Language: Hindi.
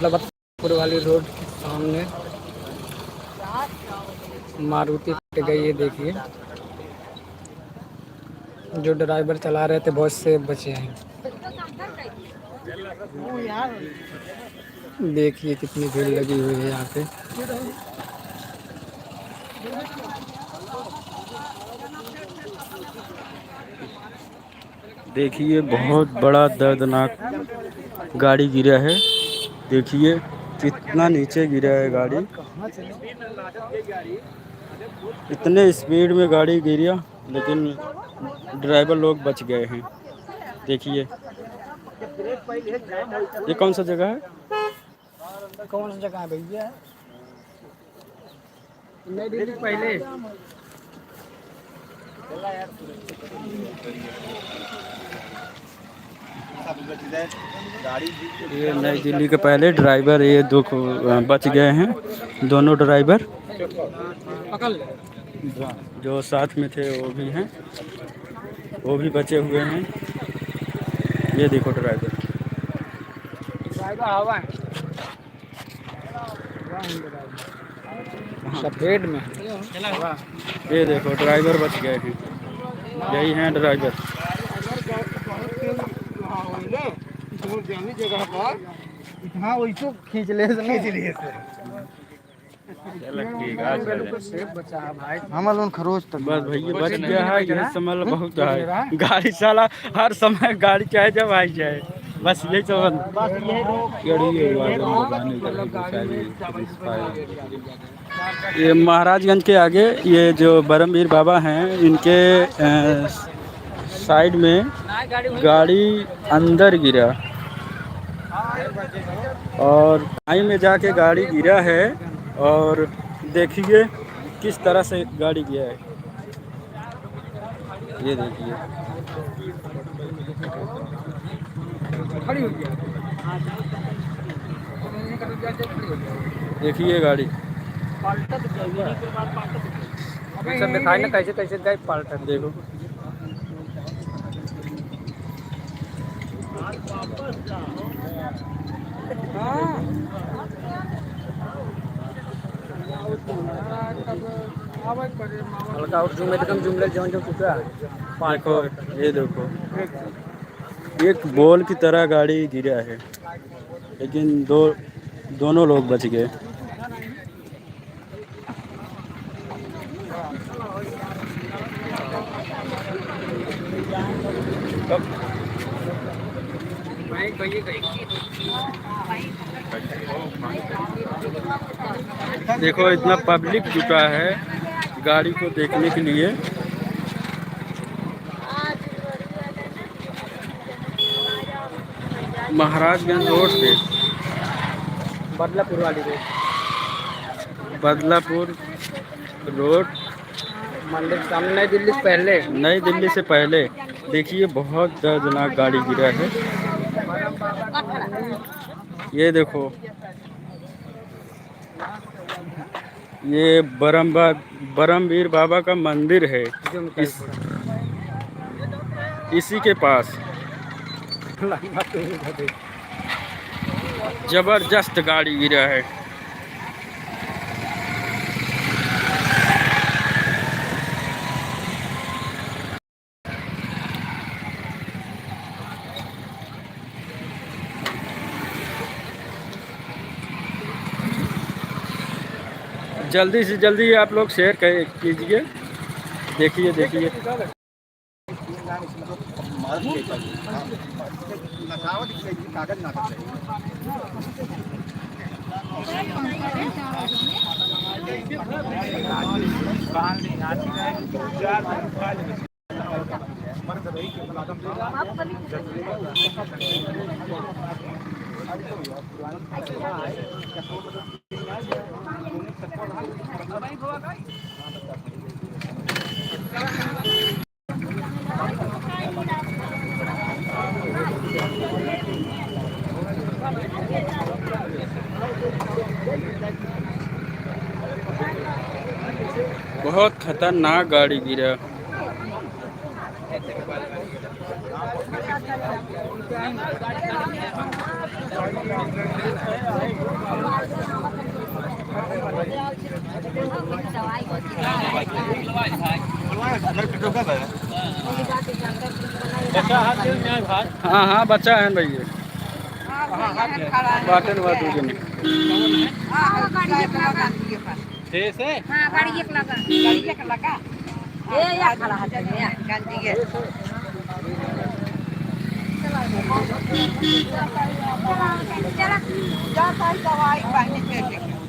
बलवतपुर वाली रोड के सामने मारुति फट गई है। देखिए, जो ड्राइवर चला रहे थे बहुत से बचे हैं। देखिए कितनी भीड़ लगी हुई है यहाँ पे। देखिए बहुत बड़ा दर्दनाक गाड़ी गिरा है। देखिए कितना नीचे गिरा है गाड़ी। इतने स्पीड में गाड़ी गिरा, लेकिन ड्राइवर लोग बच गए हैं। देखिए ये कौन सा जगह है? कौन सी जगह है भैया? नई दिल्ली पहले। ये नई दिल्ली के पहले ड्राइवर ये दो बच गए हैं। दोनों ड्राइवर जो साथ में थे वो भी हैं, वो भी बचे हुए हैं। ये देखो ड्राइवर हवा है सफेद में। ये देखो ड्राइवर बच गए हैं। यही हैं ड्राइवर। जगह पर हाँ वही तो खींच ले हमारे लोग खरोच तक बस भैया बच गया है। यही समझ बहुत है। गाड़ी साला हर समय गाड़ी चाहे जब आई जाए, बस यही सब। ये महाराजगंज के आगे ये जो बरमवीर बाबा हैं, इनके साइड में गाड़ी अंदर गिरा और खाई में जाके गाड़ी गिरा है। और देखिए किस तरह से गाड़ी गया है। ये देखिए देखिए गाड़ी दिखाई ना कैसे कैसे गए पलट। देखो हल्का और जूम एकदम जूम ले जौन जो टूटा। देखो ये देखो एक बॉल की तरह गाड़ी गिरा है, लेकिन दोनों लोग बच गए। देखो इतना पब्लिक जुटा है गाड़ी को देखने के लिए। महाराजगंज रोड पे, बदलापुर वाली रोड, बदलापुर रोड, मंदिर सामने, नई दिल्ली से पहले। नई दिल्ली से पहले। देखिए बहुत दर्दनाक गाड़ी गिरा है। ये देखो ये बरमवीर बाबा का मंदिर है। इसी के पास जबरदस्त गाड़ी गिरा है। जल्दी से जल्दी आप लोग शेयर कीजिए। देखिए देखिए बहुत खतरनाक गाड़ी गिरा। हाँ हाँ बच्चा है भैया बाटन बात दवाई